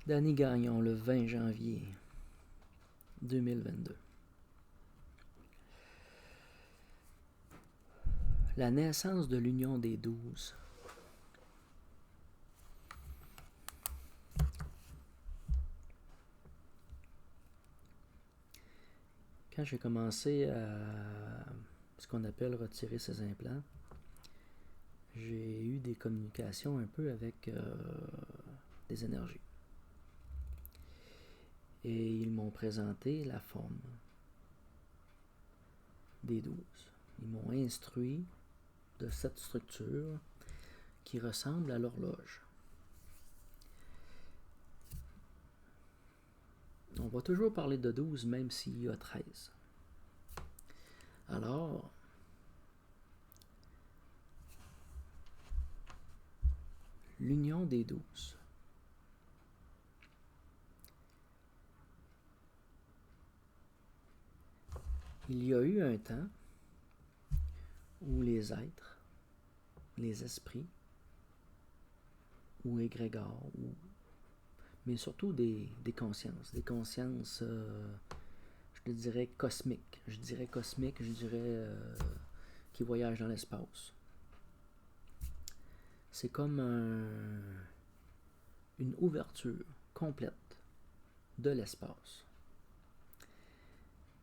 Danny Gagnon, le 20 janvier 2022. La naissance de l'Union des 12. Quand j'ai commencé à ce qu'on appelle retirer ses implants, j'ai eu des communications un peu avec des énergies. Et ils m'ont présenté la forme des 12. Ils m'ont instruit de cette structure qui ressemble à l'horloge. On va toujours parler de 12 même s'il y a 13. Alors, l'union des 12. Il y a eu un temps où les êtres, les esprits, ou égrégores, mais surtout des consciences, je te dirais cosmiques, je dirais qui voyagent dans l'espace. C'est comme une ouverture complète de l'espace.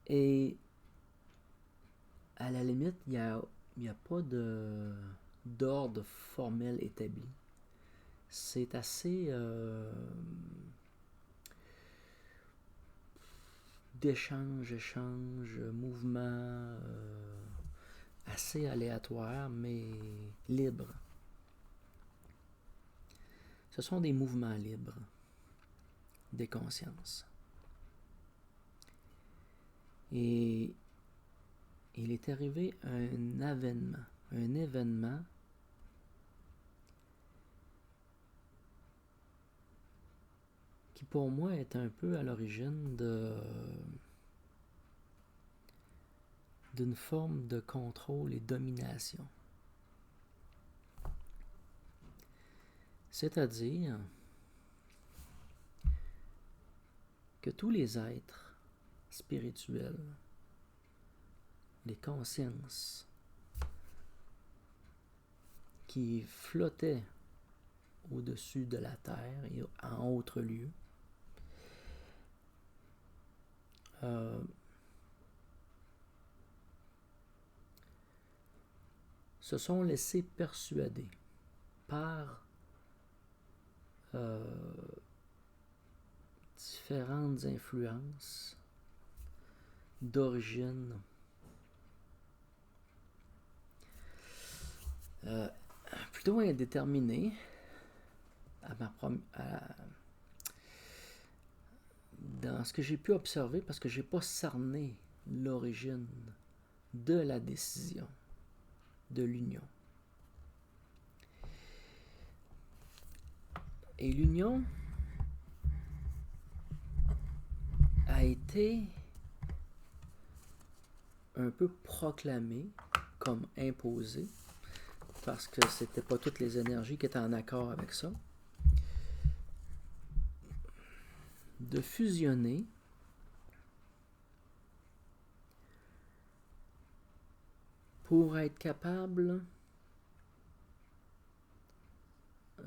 Et à la limite, il n'y a pas d'ordre formel établi. C'est assez d'échange, mouvement assez aléatoire, mais libre. Ce sont des mouvements libres des consciences. Et il est arrivé un événement qui pour moi est un peu à l'origine d'une forme de contrôle et domination. C'est-à-dire que tous les êtres spirituels, les consciences qui flottaient au-dessus de la terre et en autres lieux, se sont laissés persuader par différentes influences d'origine plutôt indéterminée dans ce que j'ai pu observer, parce que j'ai pas cerné l'origine de la décision de l'union. Et l'union a été un peu proclamée comme imposée, parce que c'était pas toutes les énergies qui étaient en accord avec ça, de fusionner pour être capable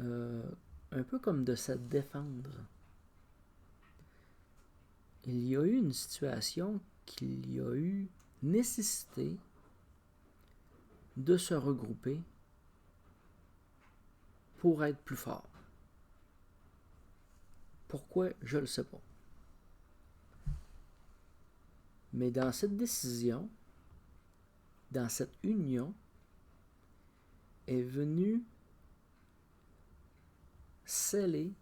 un peu comme de se défendre. Il y a eu une situation qu'il y a eu nécessité de se regrouper pour être plus fort. Pourquoi? Je ne le sais pas. Mais dans cette décision, dans cette union, est venu sceller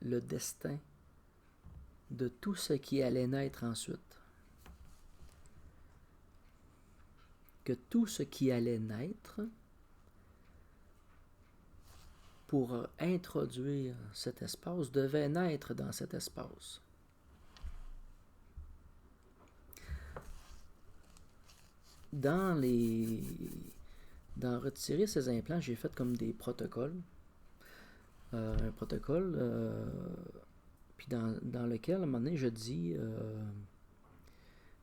le destin de tout ce qui allait naître ensuite. Que tout ce qui allait naître pour introduire cet espace devait naître dans cet espace. Dans retirer ces implants, j'ai fait comme des protocoles un protocole, puis dans lequel, à un moment donné, je dis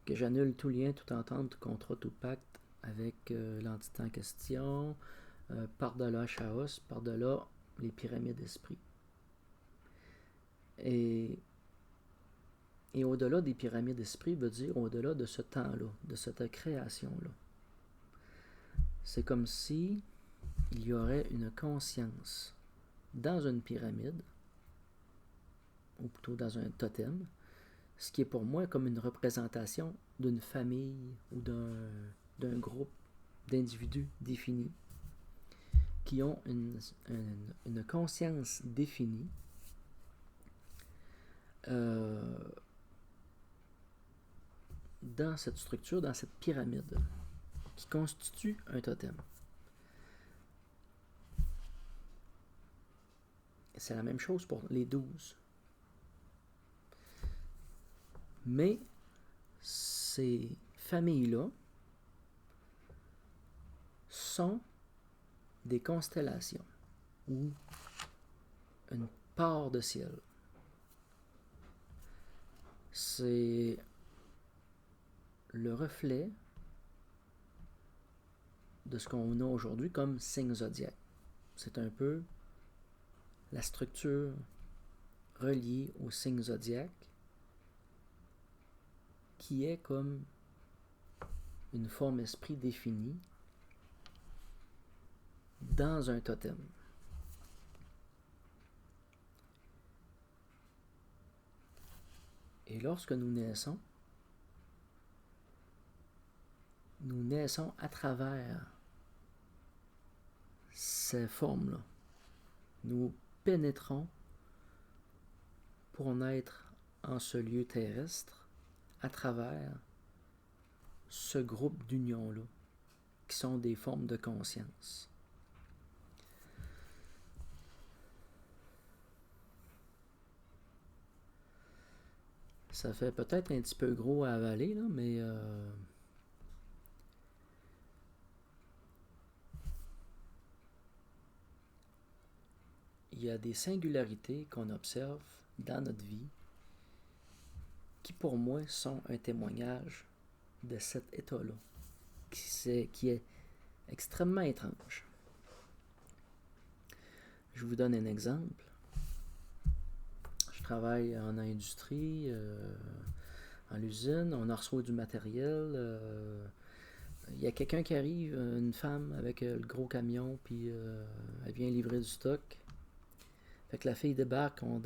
que j'annule tout lien, toute entente, tout contrat, tout pacte avec l'entité en question, par-delà Chaos, par-delà les pyramides d'esprit. Et au-delà des pyramides d'esprit veut dire au-delà de ce temps-là, de cette création-là. C'est comme si il y aurait une conscience dans une pyramide, ou plutôt dans un totem, ce qui est pour moi comme une représentation d'une famille ou d'un groupe d'individus définis qui ont une conscience définie dans cette structure, dans cette pyramide qui constitue un totem. C'est la même chose pour les 12. Mais ces familles-là sont des constellations ou une part de ciel. C'est le reflet de ce qu'on a aujourd'hui comme signe zodiaque. C'est un peu la structure reliée au signe zodiaque qui est comme une forme esprit définie dans un totem. Et lorsque nous naissons à travers ces formes-là. Nous pénétrons pour naître en ce lieu terrestre à travers ce groupe d'unions-là, qui sont des formes de conscience. Ça fait peut-être un petit peu gros à avaler, là, mais il y a des singularités qu'on observe dans notre vie qui, pour moi, sont un témoignage de cet état-là, qui est extrêmement étrange. Je vous donne un exemple. Je travaille en industrie, en usine, on reçoit du matériel. Il y a quelqu'un qui arrive, une femme avec le gros camion, puis elle vient livrer du stock. Fait que la fille débarque, on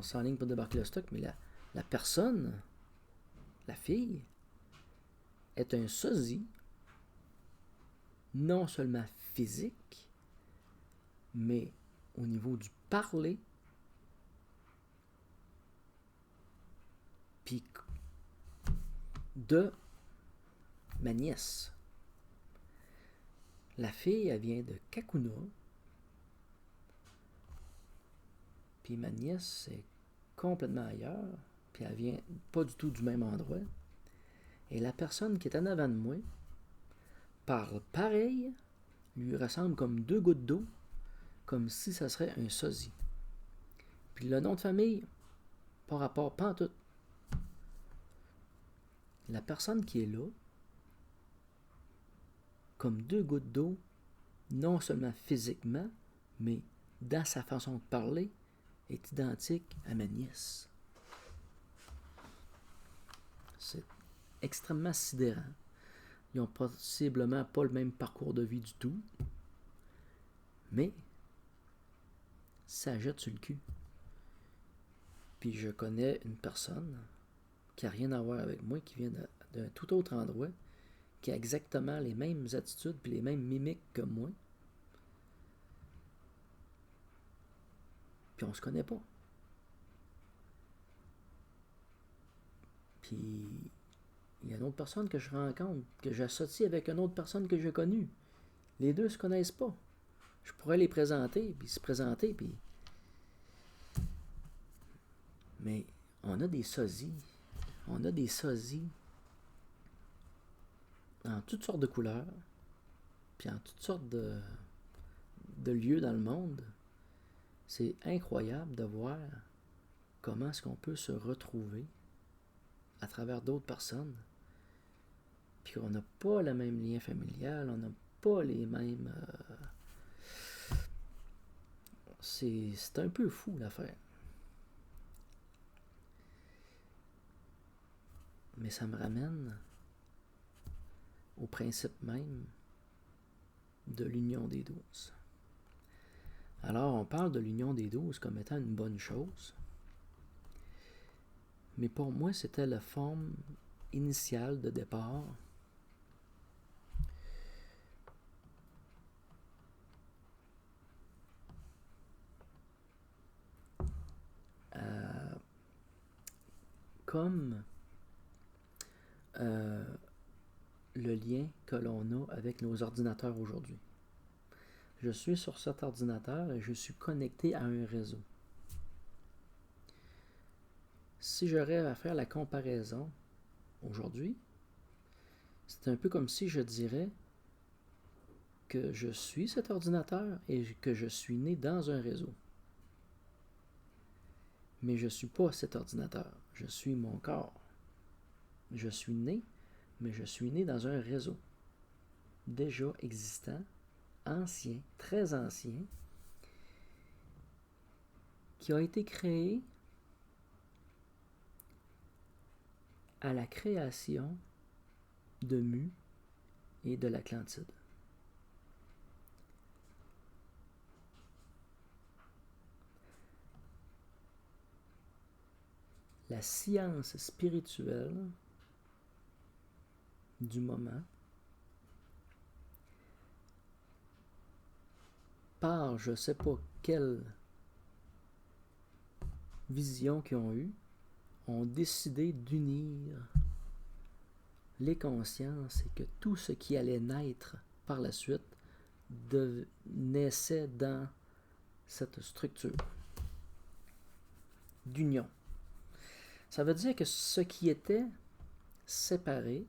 s'enligne pour débarquer le stock, mais la personne, la fille, est un sosie, non seulement physique, mais au niveau du parler, puis de ma nièce. La fille, elle vient de Kakuna, puis ma nièce, c'est complètement ailleurs, puis elle vient pas du tout du même endroit. Et la personne qui est en avant de moi parle pareil, lui ressemble comme 2 gouttes d'eau, comme si ça serait un sosie. Puis le nom de famille, pas rapport, pas en tout. La personne qui est là, comme 2 gouttes d'eau, non seulement physiquement, mais dans sa façon de parler, est identique à ma nièce. C'est extrêmement sidérant. Ils n'ont possiblement pas le même parcours de vie du tout, mais ça jette sur le cul. Puis je connais une personne qui n'a rien à voir avec moi, qui vient d'un tout autre endroit, qui a exactement les mêmes attitudes puis les mêmes mimiques que moi. Puis on se connaît pas. Puis il y a une autre personne que je rencontre, que j'associe avec une autre personne que j'ai connue. Les deux se connaissent pas. Je pourrais les présenter, puis se présenter, puis... Mais on a des sosies. On a des sosies en toutes sortes de couleurs, puis en toutes sortes de lieux dans le monde, C'est incroyable de voir comment est-ce qu'on peut se retrouver à travers d'autres personnes, puis on n'a pas le même lien familial, on n'a pas les mêmes... c'est un peu fou l'affaire. Mais ça me ramène au principe même de l'union des 12. Alors, on parle de l'union des 12 comme étant une bonne chose, mais pour moi, c'était la forme initiale de départ comme le lien que l'on a avec nos ordinateurs aujourd'hui. Je suis sur cet ordinateur et je suis connecté à un réseau. Si j'aurais à faire la comparaison aujourd'hui, c'est un peu comme si je dirais que je suis cet ordinateur et que je suis né dans un réseau. Mais je ne suis pas cet ordinateur, je suis mon corps. Je suis né, mais je suis né dans un réseau déjà existant, ancien, très ancien, qui a été créé à la création de Mu et de l'Atlantide. La science spirituelle du moment par je ne sais pas quelle vision qu'ils ont eue, ont décidé d'unir les consciences et que tout ce qui allait naître par la suite naissait dans cette structure d'union. Ça veut dire que ce qui était séparé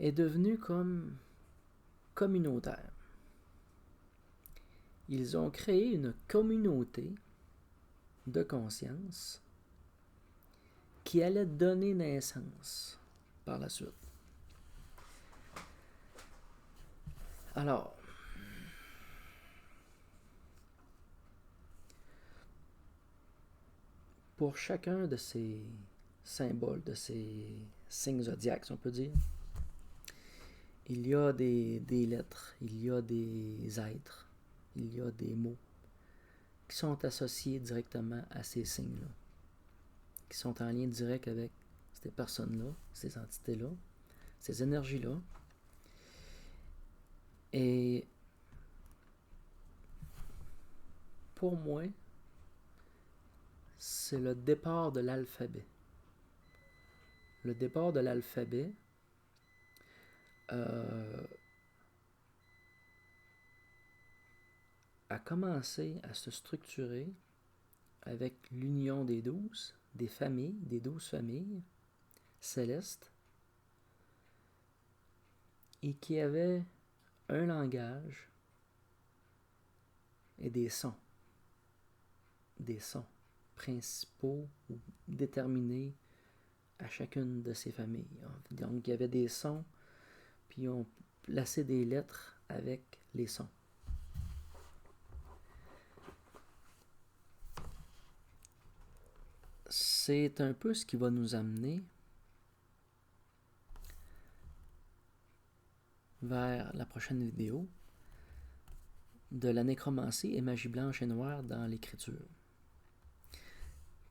est devenu comme communautaire. Ils ont créé une communauté de conscience qui allait donner naissance par la suite. Alors, pour chacun de ces symboles, de ces signes zodiaques, si on peut dire, il y a des lettres, il y a des êtres, il y a des mots qui sont associés directement à ces signes-là, qui sont en lien direct avec ces personnes-là, ces entités-là, ces énergies-là. Et pour moi, c'est le départ de l'alphabet. Le départ de l'alphabet a commencé à se structurer avec l'union des 12, des familles, des 12 familles célestes, et qui avaient un langage et des sons principaux ou déterminés à chacune de ces familles. Donc, il y avait des sons, puis on plaçait des lettres avec les sons. C'est un peu ce qui va nous amener vers la prochaine vidéo de la nécromancie et magie blanche et noire dans l'écriture.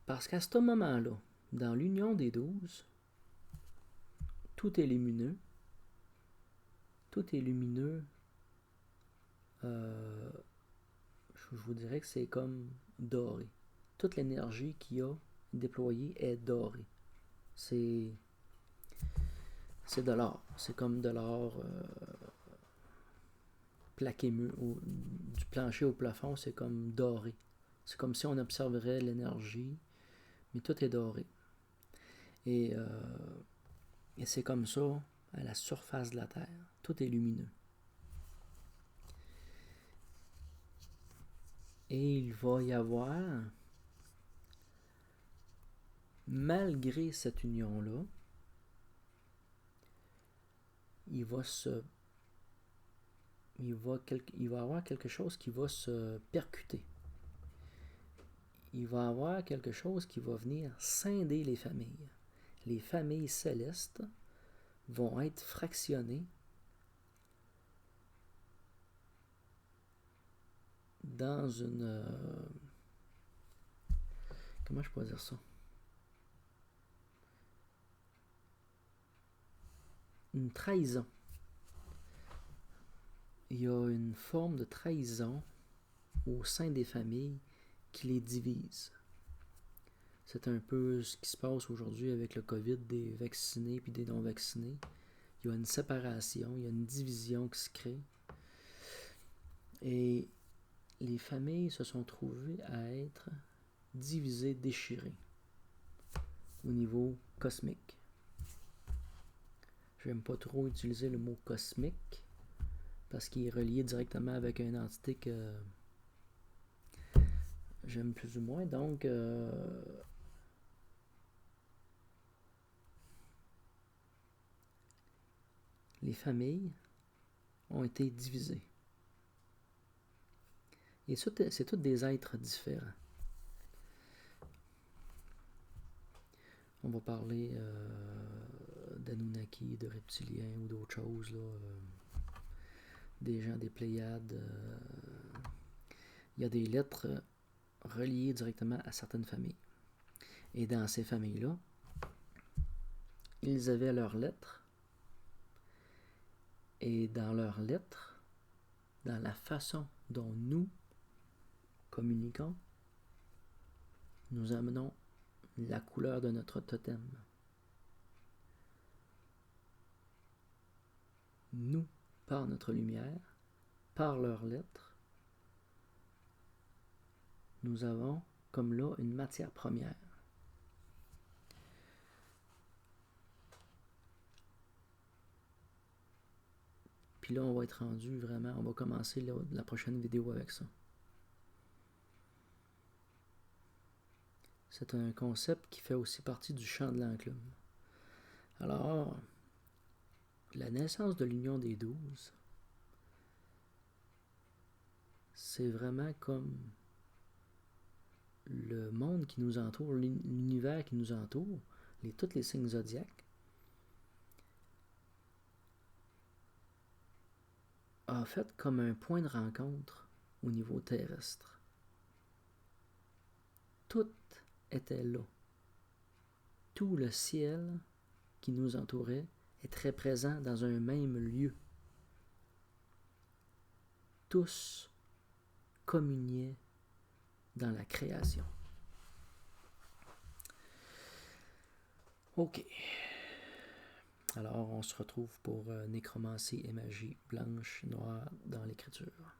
Parce qu'à ce moment-là, dans l'union des 12, tout est lumineux. Tout est lumineux. Je vous dirais que c'est comme doré. Toute l'énergie qu'il y a déployée est dorée. C'est de l'or. C'est comme de l'or plaqué du plancher au plafond, c'est comme doré. C'est comme si on observerait l'énergie, mais tout est doré. Et c'est comme ça à la surface de la Terre. Tout est lumineux. Et il va y avoir, malgré cette union-là, il va y avoir quelque chose qui va se percuter. Il va y avoir quelque chose qui va venir scinder les familles. Les familles célestes vont être fractionnées dans une... comment je peux dire ça? Une trahison. Il y a une forme de trahison au sein des familles qui les divise. C'est un peu ce qui se passe aujourd'hui avec le COVID, des vaccinés puis des non-vaccinés. Il y a une séparation, il y a une division qui se crée. Et les familles se sont trouvées à être divisées, déchirées au niveau cosmique. Je n'aime pas trop utiliser le mot cosmique parce qu'il est relié directement avec une entité que j'aime plus ou moins. Donc, les familles ont été divisées. Et c'est tous des êtres différents. On va parler d'Anunnaki, de reptiliens ou d'autres choses, là, des gens des Pléiades. Il y a des lettres reliées directement à certaines familles. Et dans ces familles-là, ils avaient leurs lettres. Et dans leurs lettres, dans la façon dont nous communiquons, nous amenons la couleur de notre totem. Nous, par notre lumière, par leurs lettres, nous avons comme là une matière première. Puis là, on va être rendu vraiment, on va commencer la prochaine vidéo avec ça. C'est un concept qui fait aussi partie du champ de l'enclume. Alors, la naissance de l'union des 12, c'est vraiment comme le monde qui nous entoure, l'univers qui nous entoure, tous les signes zodiaques, a fait comme un point de rencontre au niveau terrestre. Tout était là. Tout le ciel qui nous entourait est très présent dans un même lieu. Tous communiaient dans la création. Ok. Alors, on se retrouve pour nécromancie et magie blanche, noire dans l'écriture.